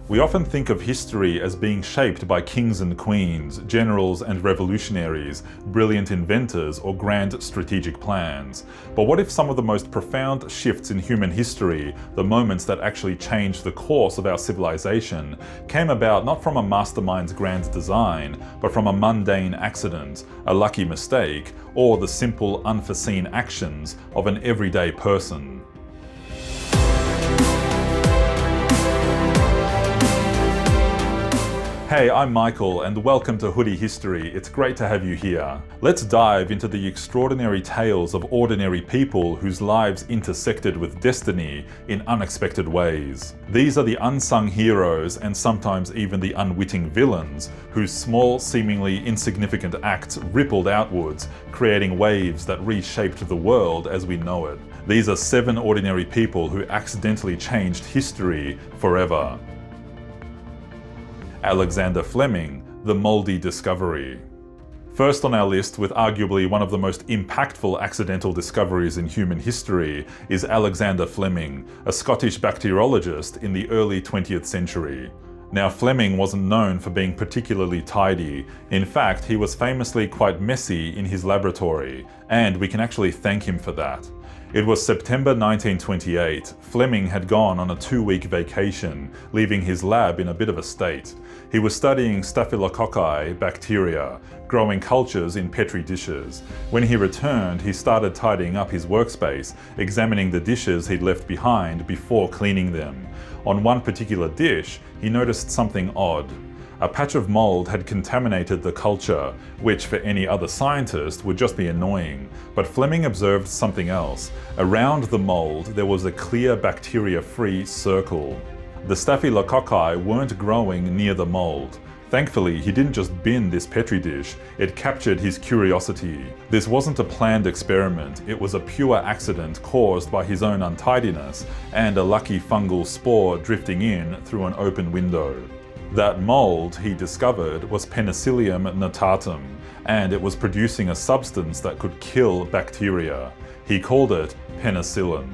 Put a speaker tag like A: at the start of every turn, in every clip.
A: We often think of history as being shaped by kings and queens, generals and revolutionaries, brilliant inventors, or grand strategic plans. But what if some of the most profound shifts in human history, the moments that actually changed the course of our civilization, came about not from a mastermind's grand design, but from a mundane accident, a lucky mistake, or the simple, unforeseen actions of an everyday person? Hey, I'm Michael and welcome to Hoodie History. It's great to have you here. Let's dive into the extraordinary tales of ordinary people whose lives intersected with destiny in unexpected ways. These are the unsung heroes and sometimes even the unwitting villains whose small, seemingly insignificant acts rippled outwards, creating waves that reshaped the world as we know it. These are 7 ordinary people who accidentally changed history forever. Alexander Fleming, the moldy discovery. First on our list, with arguably one of the most impactful accidental discoveries in human history, is Alexander Fleming, a Scottish bacteriologist in the early 20th century. Now, Fleming wasn't known for being particularly tidy. In fact, he was famously quite messy in his laboratory, and we can actually thank him for that. It was September 1928. Fleming had gone on a 2-week vacation, leaving his lab in a bit of a state. He was studying staphylococci bacteria, growing cultures in petri dishes. When he returned, he started tidying up his workspace, examining the dishes he'd left behind before cleaning them. On one particular dish, he noticed something odd. A patch of mold had contaminated the culture, which for any other scientist would just be annoying. But Fleming observed something else. Around the mold, there was a clear bacteria-free circle. The staphylococci weren't growing near the mold. Thankfully, he didn't just bin this petri dish, it captured his curiosity. This wasn't a planned experiment, it was a pure accident caused by his own untidiness and a lucky fungal spore drifting in through an open window. That mold, he discovered, was Penicillium notatum, and it was producing a substance that could kill bacteria. He called it penicillin.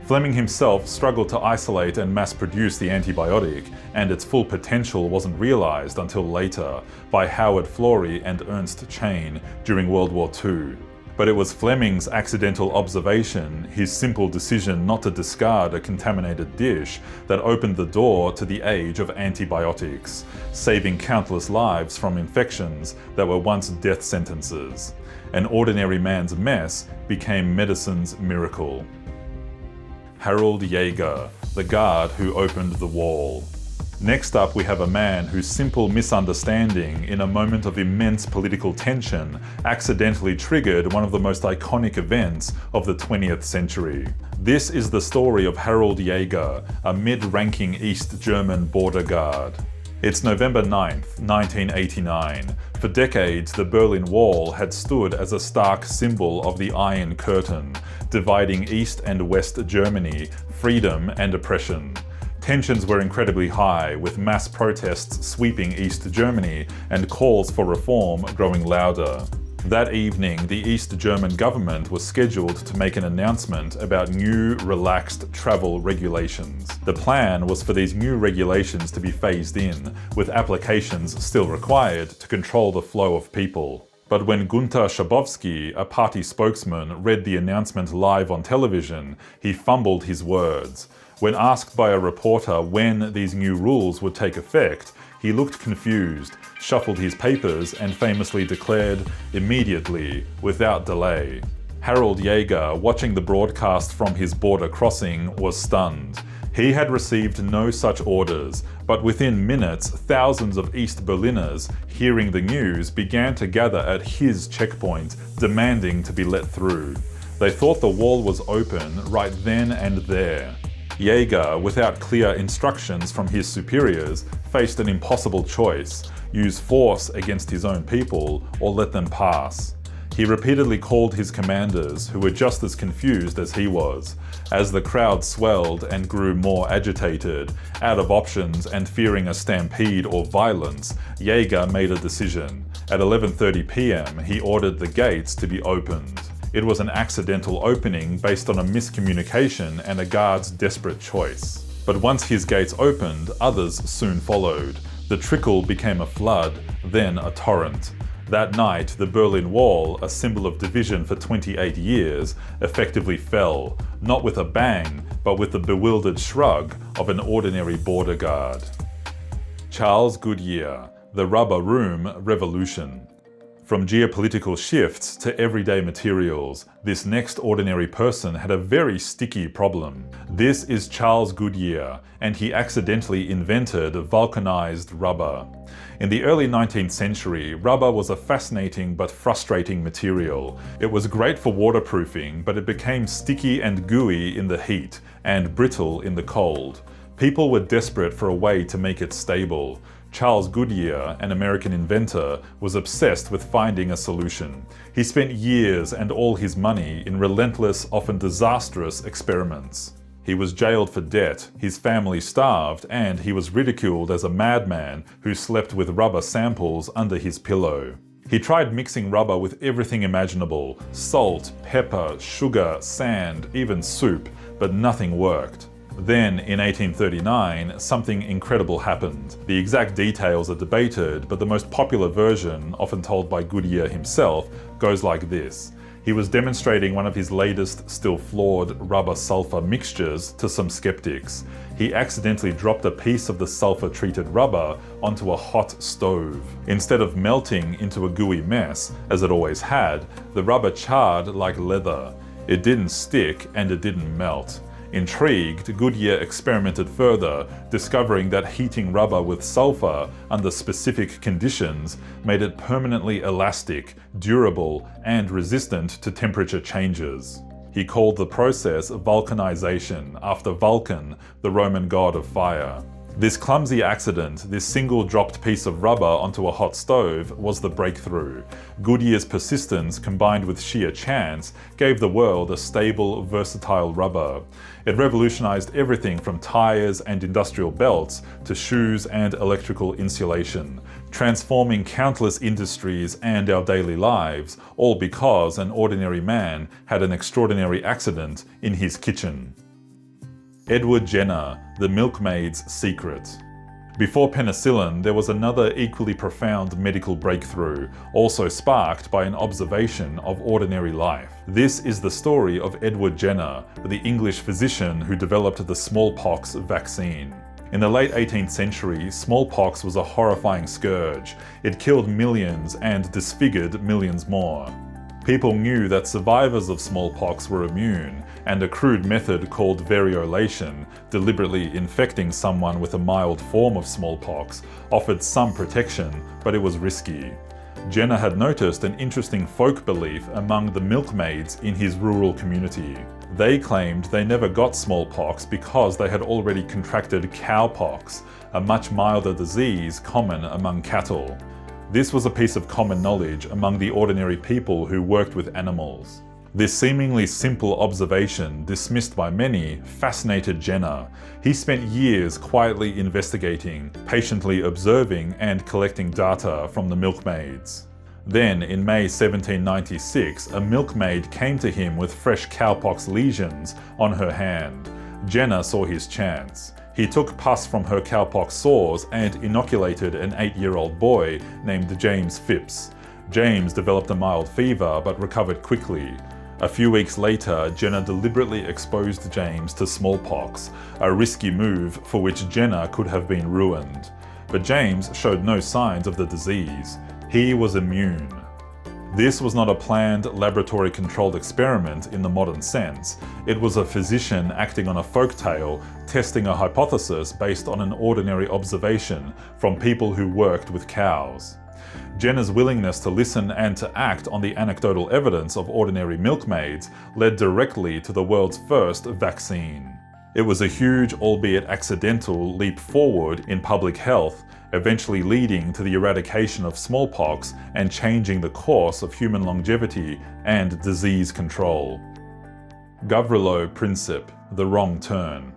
A: Fleming himself struggled to isolate and mass-produce the antibiotic, and its full potential wasn't realized until later by Howard Florey and Ernst Chain during World War II. But it was Fleming's accidental observation, his simple decision not to discard a contaminated dish, that opened the door to the age of antibiotics, saving countless lives from infections that were once death sentences. An ordinary man's mess became medicine's miracle. Harald Jäger, the guard who opened the wall. Next up, we have a man whose simple misunderstanding in a moment of immense political tension accidentally triggered one of the most iconic events of the 20th century. This is the story of Harald Jäger, a mid-ranking East German border guard. It's November 9th, 1989. For decades, the Berlin Wall had stood as a stark symbol of the Iron Curtain, dividing East and West Germany, freedom and oppression. Tensions were incredibly high, with mass protests sweeping East Germany and calls for reform growing louder. That evening, the East German government was scheduled to make an announcement about new, relaxed travel regulations. The plan was for these new regulations to be phased in, with applications still required to control the flow of people. But when Günther Schabowski, a party spokesman, read the announcement live on television, he fumbled his words. When asked by a reporter when these new rules would take effect, he looked confused, shuffled his papers, and famously declared, "Immediately, without delay." Harald Jäger, watching the broadcast from his border crossing, was stunned. He had received no such orders, but within minutes, thousands of East Berliners, hearing the news, began to gather at his checkpoint, demanding to be let through. They thought the wall was open right then and there. Jäger, without clear instructions from his superiors, faced an impossible choice: use force against his own people or let them pass. He repeatedly called his commanders, who were just as confused as he was. As the crowd swelled and grew more agitated, out of options and fearing a stampede or violence, Jäger made a decision. At 11:30 p.m, he ordered the gates to be opened. It was an accidental opening based on a miscommunication and a guard's desperate choice. But once his gates opened, others soon followed. The trickle became a flood, then a torrent. That night, the Berlin Wall, a symbol of division for 28 years, effectively fell, not with a bang, but with the bewildered shrug of an ordinary border guard. Charles Goodyear, The Rubber Room Revolution. From geopolitical shifts to everyday materials, this next ordinary person had a very sticky problem. This is Charles Goodyear, and he accidentally invented vulcanized rubber. In the early 19th century, rubber was a fascinating but frustrating material. It was great for waterproofing, but it became sticky and gooey in the heat, and brittle in the cold. People were desperate for a way to make it stable. Charles Goodyear, an American inventor, was obsessed with finding a solution. He spent years and all his money in relentless, often disastrous experiments. He was jailed for debt, his family starved, and he was ridiculed as a madman who slept with rubber samples under his pillow. He tried mixing rubber with everything imaginable: salt, pepper, sugar, sand, even soup, but nothing worked. Then, in 1839, something incredible happened. The exact details are debated, but the most popular version, often told by Goodyear himself, goes like this. He was demonstrating one of his latest, still flawed, rubber-sulfur mixtures to some skeptics. He accidentally dropped a piece of the sulfur-treated rubber onto a hot stove. Instead of melting into a gooey mess, as it always had, the rubber charred like leather. It didn't stick and it didn't melt. Intrigued, Goodyear experimented further, discovering that heating rubber with sulfur under specific conditions made it permanently elastic, durable, and resistant to temperature changes. He called the process vulcanization, after Vulcan, the Roman god of fire. This clumsy accident, this single dropped piece of rubber onto a hot stove, was the breakthrough. Goodyear's persistence combined with sheer chance gave the world a stable, versatile rubber. It revolutionized everything from tires and industrial belts to shoes and electrical insulation, transforming countless industries and our daily lives, all because an ordinary man had an extraordinary accident in his kitchen. Edward Jenner, the Milkmaid's Secret. Before penicillin, there was another equally profound medical breakthrough, also sparked by an observation of ordinary life. This is the story of Edward Jenner, the English physician who developed the smallpox vaccine. In the late 18th century, smallpox was a horrifying scourge. It killed millions and disfigured millions more. People knew that survivors of smallpox were immune, and a crude method called variolation, deliberately infecting someone with a mild form of smallpox, offered some protection, but it was risky. Jenner had noticed an interesting folk belief among the milkmaids in his rural community. They claimed they never got smallpox because they had already contracted cowpox, a much milder disease common among cattle. This was a piece of common knowledge among the ordinary people who worked with animals. This seemingly simple observation, dismissed by many, fascinated Jenner. He spent years quietly investigating, patiently observing, and collecting data from the milkmaids. Then, in May 1796, a milkmaid came to him with fresh cowpox lesions on her hand. Jenner saw his chance. He took pus from her cowpox sores and inoculated an 8-year-old boy named James Phipps. James developed a mild fever but recovered quickly. A few weeks later, Jenner deliberately exposed James to smallpox, a risky move for which Jenner could have been ruined. But James showed no signs of the disease. He was immune. This was not a planned, laboratory-controlled experiment in the modern sense. It was a physician acting on a folktale, testing a hypothesis based on an ordinary observation from people who worked with cows. Jenner's willingness to listen and to act on the anecdotal evidence of ordinary milkmaids led directly to the world's first vaccine. It was a huge, albeit accidental, leap forward in public health, eventually leading to the eradication of smallpox and changing the course of human longevity and disease control. Gavrilo Princip, The Wrong Turn.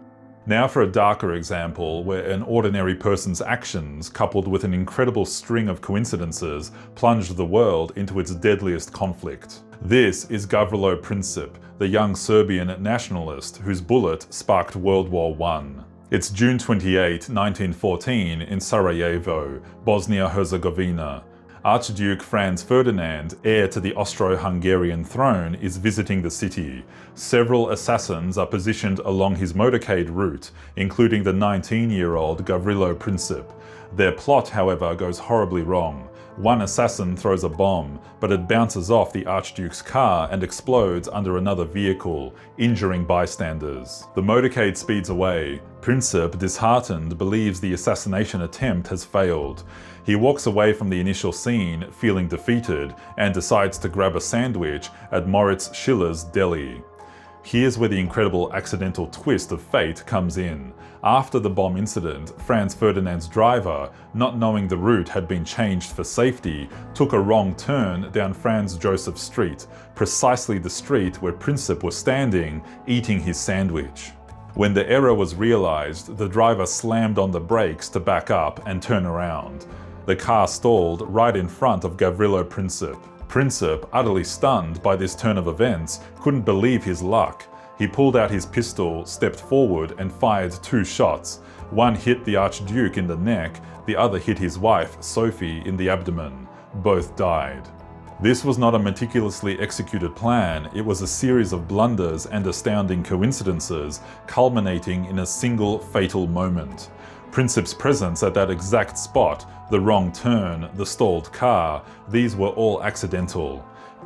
A: Now for a darker example where an ordinary person's actions, coupled with an incredible string of coincidences, plunged the world into its deadliest conflict. This is Gavrilo Princip, the young Serbian nationalist whose bullet sparked World War I. It's June 28, 1914 in Sarajevo, Bosnia-Herzegovina. Archduke Franz Ferdinand, heir to the Austro-Hungarian throne, is visiting the city. Several assassins are positioned along his motorcade route, including the 19-year-old Gavrilo Princip. Their plot, however, goes horribly wrong. One assassin throws a bomb, but it bounces off the Archduke's car and explodes under another vehicle, injuring bystanders. The motorcade speeds away. Princip, disheartened, believes the assassination attempt has failed. He walks away from the initial scene, feeling defeated, and decides to grab a sandwich at Moritz Schiller's deli. Here's where the incredible accidental twist of fate comes in. After the bomb incident, Franz Ferdinand's driver, not knowing the route had been changed for safety, took a wrong turn down Franz Joseph Street, precisely the street where Princip was standing, eating his sandwich. When the error was realized, the driver slammed on the brakes to back up and turn around. The car stalled right in front of Gavrilo Princip. Princip, utterly stunned by this turn of events, couldn't believe his luck. He pulled out his pistol, stepped forward, and fired 2 shots. One hit the Archduke in the neck, the other hit his wife, Sophie, in the abdomen. Both died. This was not a meticulously executed plan, it was a series of blunders and astounding coincidences, culminating in a single fatal moment. Princip's presence at that exact spot, the wrong turn, the stalled car, these were all accidental.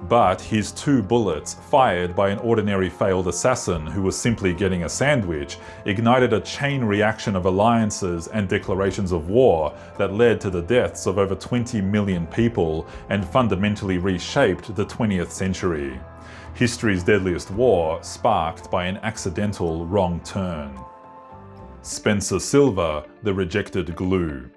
A: But his 2 bullets, fired by an ordinary failed assassin who was simply getting a sandwich, ignited a chain reaction of alliances and declarations of war that led to the deaths of over 20 million people and fundamentally reshaped the 20th century. History's deadliest war, sparked by an accidental wrong turn. Spencer Silver, the rejected glue.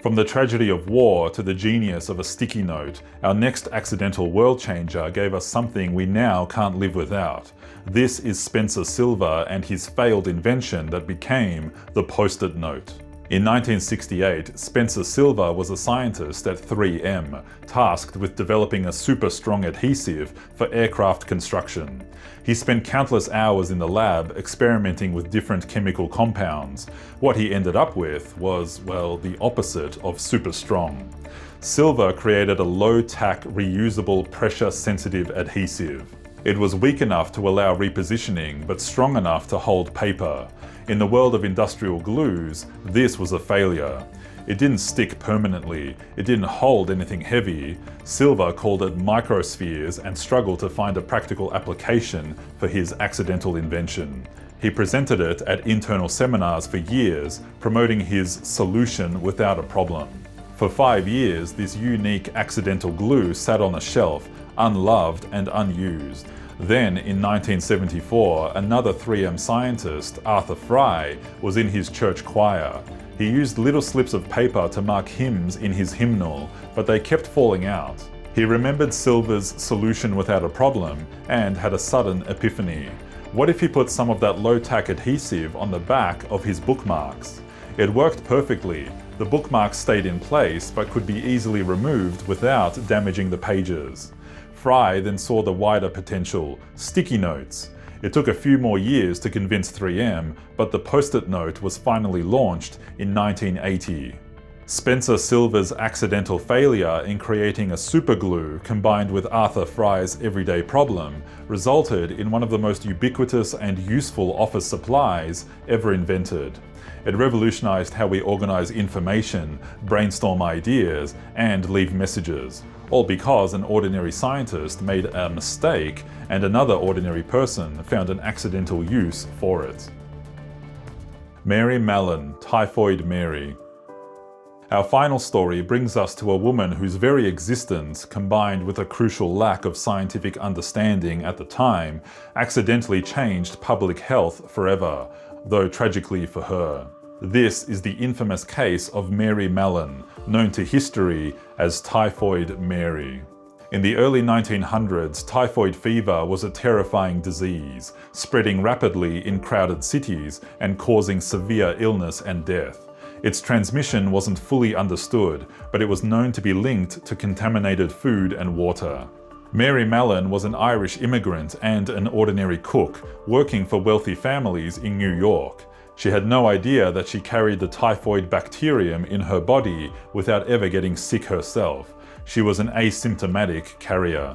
A: From the tragedy of war to the genius of a sticky note, our next accidental world changer gave us something we now can't live without. This is Spencer Silver and his failed invention that became the Post-it note. In 1968, Spencer Silver was a scientist at 3M, tasked with developing a super strong adhesive for aircraft construction. He spent countless hours in the lab experimenting with different chemical compounds. What he ended up with was, well, the opposite of super strong. Silver created a low-tack, reusable, pressure-sensitive adhesive. It was weak enough to allow repositioning, but strong enough to hold paper. In the world of industrial glues, this was a failure. It didn't stick permanently, it didn't hold anything heavy. Silver called it microspheres and struggled to find a practical application for his accidental invention. He presented it at internal seminars for years, promoting his solution without a problem. For 5 years, this unique accidental glue sat on a shelf, unloved and unused. Then, in 1974, another 3M scientist, Arthur Fry, was in his church choir. He used little slips of paper to mark hymns in his hymnal, but they kept falling out. He remembered Silver's solution without a problem and had a sudden epiphany. What if he put some of that low-tack adhesive on the back of his bookmarks? It worked perfectly. The bookmarks stayed in place but could be easily removed without damaging the pages. Fry then saw the wider potential, sticky notes. It took a few more years to convince 3M, but the Post-it note was finally launched in 1980. Spencer Silver's accidental failure in creating a superglue combined with Arthur Fry's everyday problem resulted in one of the most ubiquitous and useful office supplies ever invented. It revolutionized how we organize information, brainstorm ideas, and leave messages, all because an ordinary scientist made a mistake and another ordinary person found an accidental use for it. Mary Mallon, Typhoid Mary. Our final story brings us to a woman whose very existence, combined with a crucial lack of scientific understanding at the time, accidentally changed public health forever, though tragically for her. This is the infamous case of Mary Mallon, known to history as Typhoid Mary. In the early 1900s, typhoid fever was a terrifying disease, spreading rapidly in crowded cities and causing severe illness and death. Its transmission wasn't fully understood, but it was known to be linked to contaminated food and water. Mary Mallon was an Irish immigrant and an ordinary cook, working for wealthy families in New York. She had no idea that she carried the typhoid bacterium in her body without ever getting sick herself. She was an asymptomatic carrier.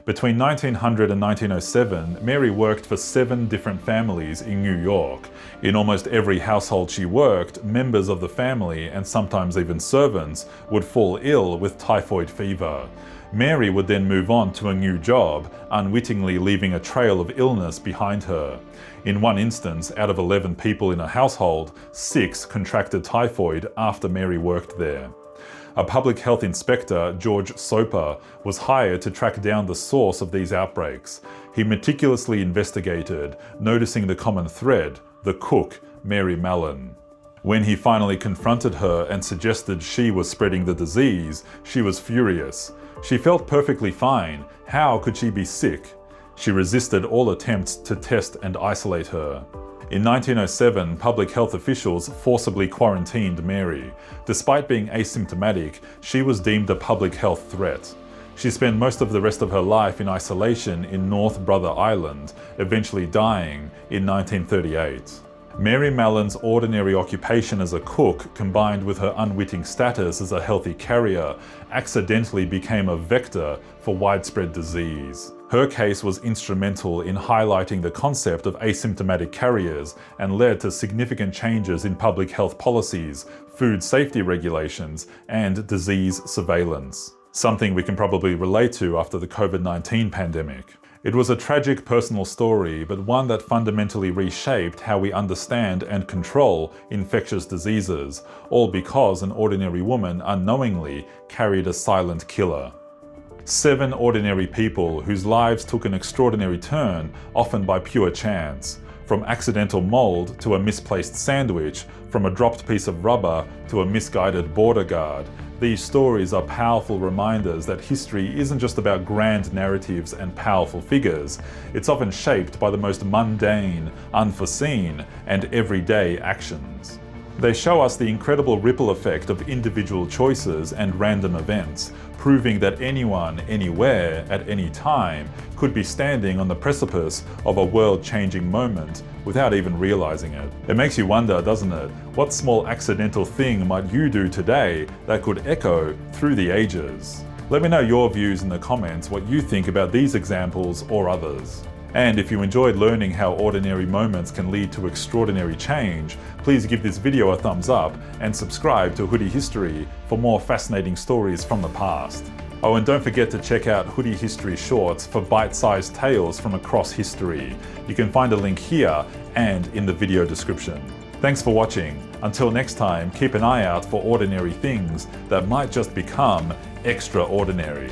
A: Between 1900 and 1907, Mary worked for 7 different families in New York. In almost every household she worked, members of the family, and sometimes even servants, would fall ill with typhoid fever. Mary would then move on to a new job, unwittingly leaving a trail of illness behind her. In one instance, out of 11 people in a household, 6 contracted typhoid after Mary worked there. A public health inspector, George Soper, was hired to track down the source of these outbreaks. He meticulously investigated, noticing the common thread: the cook, Mary Mallon. When he finally confronted her and suggested she was spreading the disease, she was furious. She felt perfectly fine. How could she be sick? She resisted all attempts to test and isolate her. In 1907, public health officials forcibly quarantined Mary. Despite being asymptomatic, she was deemed a public health threat. She spent most of the rest of her life in isolation in North Brother Island, eventually dying in 1938. Mary Mallon's ordinary occupation as a cook, combined with her unwitting status as a healthy carrier, accidentally became a vector for widespread disease. Her case was instrumental in highlighting the concept of asymptomatic carriers and led to significant changes in public health policies, food safety regulations, and disease surveillance. Something we can probably relate to after the COVID-19 pandemic. It was a tragic personal story, but one that fundamentally reshaped how we understand and control infectious diseases, all because an ordinary woman unknowingly carried a silent killer. 7 ordinary people whose lives took an extraordinary turn, often by pure chance. From accidental mold to a misplaced sandwich, from a dropped piece of rubber to a misguided border guard. These stories are powerful reminders that history isn't just about grand narratives and powerful figures. It's often shaped by the most mundane, unforeseen, and everyday actions. They show us the incredible ripple effect of individual choices and random events, proving that anyone, anywhere, at any time could be standing on the precipice of a world-changing moment without even realizing it. It makes you wonder, doesn't it? What small accidental thing might you do today that could echo through the ages? Let me know your views in the comments, what you think about these examples or others. And if you enjoyed learning how ordinary moments can lead to extraordinary change, please give this video a thumbs up and subscribe to Hoodie History for more fascinating stories from the past. Oh, and don't forget to check out Hoodie History Shorts for bite-sized tales from across history. You can find a link here and in the video description. Thanks for watching. Until next time, keep an eye out for ordinary things that might just become extraordinary.